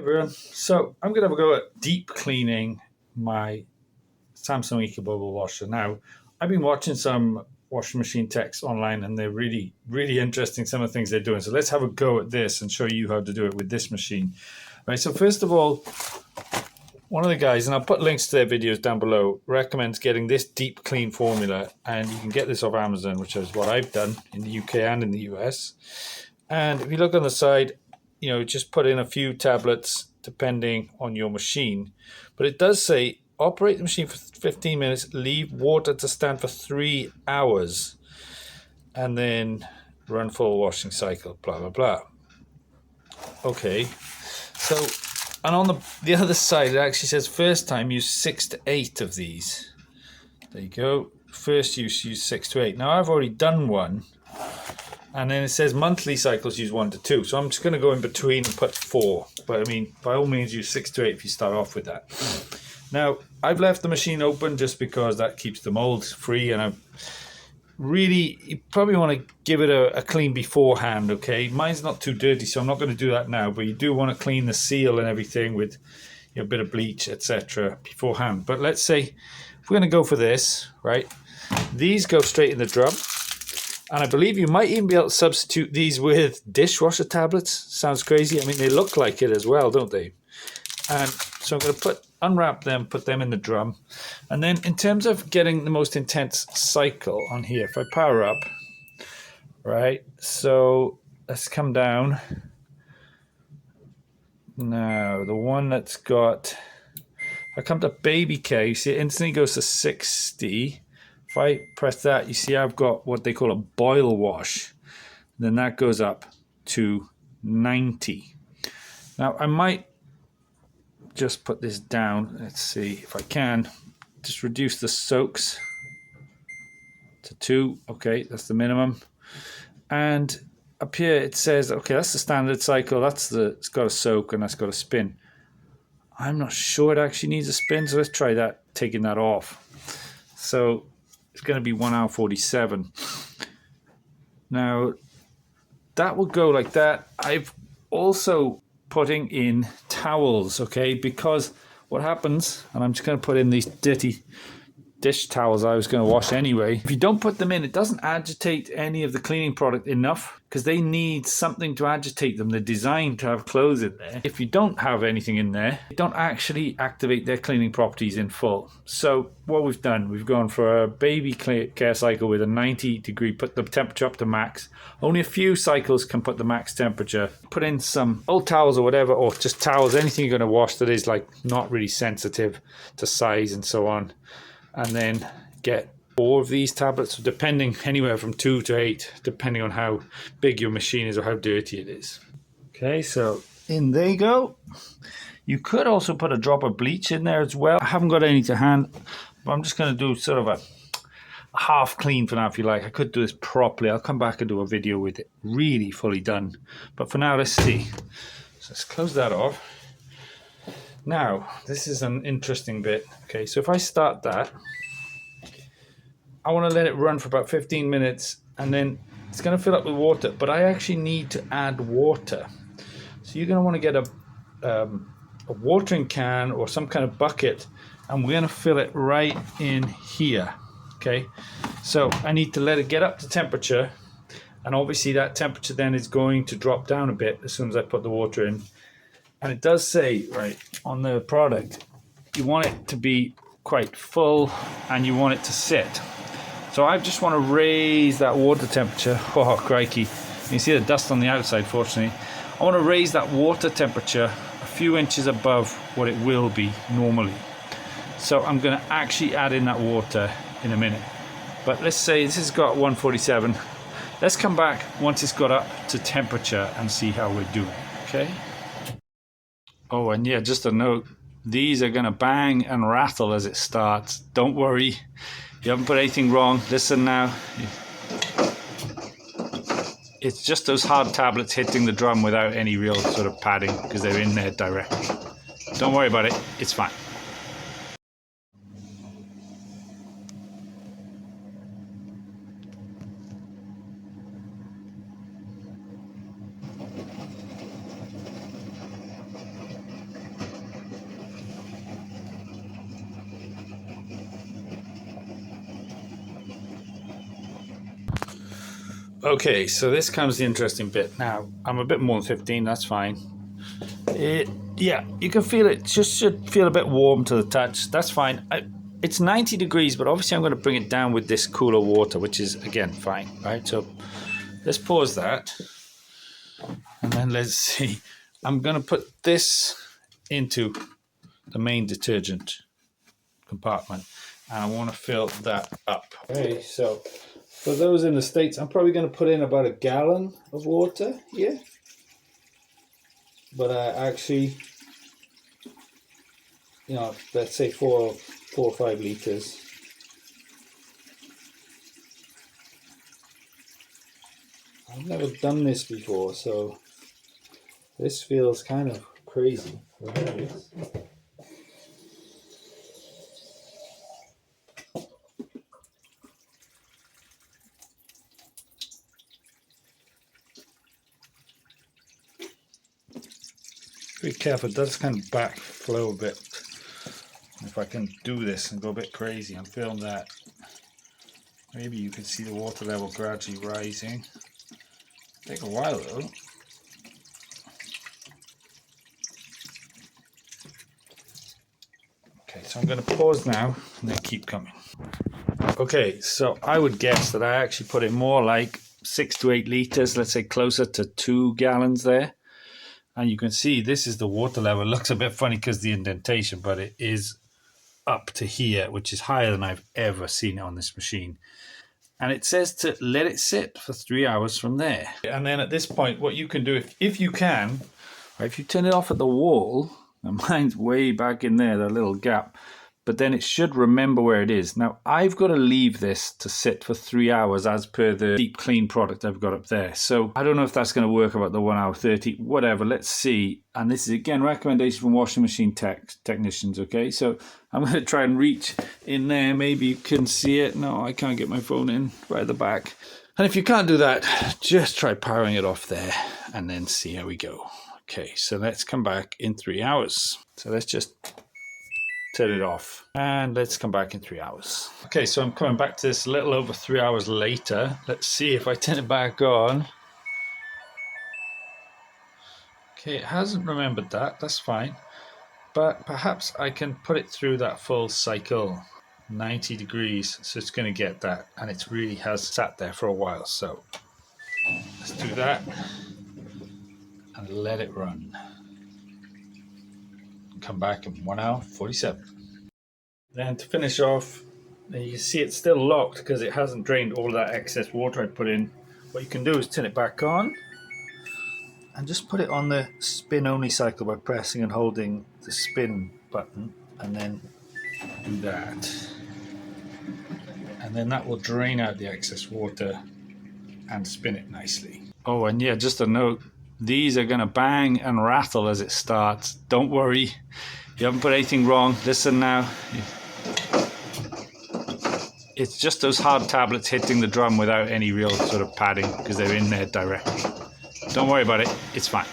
everyone. So I'm going to have a go at deep cleaning my Samsung EcoBubble washer. Now, I've been watching some washing machine techs online and they're really, really interesting, some of the things they're doing. So let's have a go at this and show you how to do it with this machine. Right, so first of all, one of the guys, and I'll put links to their videos down below, recommends getting this deep clean formula, and you can get this off Amazon, which is what I've done in the UK and in the US. And if you look on the side, you know, just put in a few tablets depending on your machine. But it does say operate the machine for 15 minutes, leave water to stand for 3 hours, and then run full washing cycle, blah, blah, blah. Okay, so, and on the other side, it actually says first time use 6 to 8 of these. There you go. First use 6 to 8. Now I've already done one. And then it says monthly cycles use 1 to 2. So I'm just going to go in between and put 4. But I mean, by all means, use 6 to 8 if you start off with that. Now, I've left the machine open just because that keeps the mold free. And you probably want to give it a clean beforehand, okay? Mine's not too dirty, so I'm not going to do that now. But you do want to clean the seal and everything with a bit of bleach, etc. beforehand. But let's say if we're going to go for this, right? These go straight in the drum. And I believe you might even be able to substitute these with dishwasher tablets. Sounds crazy. I mean, they look like it as well, don't they? And so I'm going to unwrap them, put them in the drum. And then in terms of getting the most intense cycle on here, if I power up, right? So let's come down. Now, the one that's got, I come to baby care, you see it instantly goes to 60. If I press that, you see I've got what they call a boil wash. Then that goes up to 90. Now I might just put this down. Let's see if I can. Just reduce the soaks to 2. Okay, that's the minimum. And up here it says, okay, that's the standard cycle. It's got a soak and that's got a spin. I'm not sure it actually needs a spin, so let's try that, taking that off. So it's going to be 1 hour 47. Now that will go like that. I've also putting in towels, okay, because what happens, and I'm just going to put in these dirty dish towels I was going to wash anyway. If you don't put them in, it doesn't agitate any of the cleaning product enough because they need something to agitate them. They're designed to have clothes in there. If you don't have anything in there, they don't actually activate their cleaning properties in full. So what we've done, we've gone for a baby care cycle with a 90-degree, put the temperature up to max. Only a few cycles can put the max temperature. Put in some old towels or whatever, or just towels, anything you're going to wash that is like not really sensitive to size and so on. And then get 4 of these tablets, depending anywhere from 2 to 8, depending on how big your machine is or how dirty it is. Okay, so in they go. You could also put a drop of bleach in there as well. I haven't got any to hand, but I'm just going to do sort of a half clean for now if you like. I could do this properly. I'll come back and do a video with it really fully done. But for now, let's see. So let's close that off. Now, this is an interesting bit. Okay, so if I start that, I want to let it run for about 15 minutes and then it's going to fill up with water, but I actually need to add water. So you're going to want to get a watering can or some kind of bucket, and we're going to fill it right in here. Okay, so I need to let it get up to temperature, and obviously that temperature then is going to drop down a bit as soon as I put the water in. And it does say, right, on the product, you want it to be quite full and you want it to sit. So I just want to raise that water temperature. Oh, crikey. You can see the dust on the outside, fortunately. I want to raise that water temperature a few inches above what it will be normally. So I'm going to actually add in that water in a minute. But let's say this has got 147. Let's come back once it's got up to temperature and see how we're doing, okay? Oh, and yeah, just a note, these are going to bang and rattle as it starts. Don't worry, you haven't put anything wrong. Listen now. It's just those hard tablets hitting the drum without any real sort of padding because they're in there directly. Don't worry about it, it's fine. Okay, so this comes the interesting bit. Now, I'm a bit more than 15, that's fine. Yeah, you can feel it, just should feel a bit warm to the touch. That's fine. It's 90 degrees, but obviously I'm going to bring it down with this cooler water, which is, again, fine, right? So let's pause that. And then let's see. I'm going to put this into the main detergent compartment. And I want to fill that up. Okay, so for those in the States, I'm probably going to put in about a gallon of water here. But I actually, you know, let's say four or 5 liters. I've never done this before, so this feels kind of crazy. Be careful, it does kind of backflow a bit. If I can do this and go a bit crazy, I'm feeling that. Maybe you can see the water level gradually rising. Take a while though. Okay, so I'm going to pause now and then keep coming. Okay, so I would guess that I actually put in more like 6 to 8 liters, let's say closer to 2 gallons there. And you can see this is the water level. It looks a bit funny because the indentation, but it is up to here, which is higher than I've ever seen it on this machine. And it says to let it sit for 3 hours from there. And then at this point, what you can do, if you can, if you turn it off at the wall, and mine's way back in there, that little gap, but then it should remember where it is. Now, I've got to leave this to sit for 3 hours as per the deep clean product I've got up there. So I don't know if that's going to work about the 1 hour 30, whatever, let's see. And this is, again, recommendation from washing machine technicians, okay? So I'm going to try and reach in there. Maybe you can see it. No, I can't get my phone in right at the back. And if you can't do that, just try powering it off there and then see how we go. Okay, so let's come back in 3 hours. So let's just turn it off and let's come back in 3 hours. Okay, so I'm coming back to this a little over 3 hours later. Let's see if I turn it back on. Okay, it hasn't remembered that, that's fine. But perhaps I can put it through that full cycle, 90 degrees, so it's going to get that, and it really has sat there for a while. So let's do that and let it run. Come back in 1 hour 47. Then to finish off, you can see it's still locked because it hasn't drained all of that excess water I put in. What you can do is turn it back on and just put it on the spin only cycle by pressing and holding the spin button, and then do that. And then that will drain out the excess water and spin it nicely. Oh, and yeah, just a note, these are going to bang and rattle as it starts. Don't worry, you haven't put anything wrong. Listen now. It's just those hard tablets hitting the drum without any real sort of padding because they're in there directly. Don't worry about it, it's fine.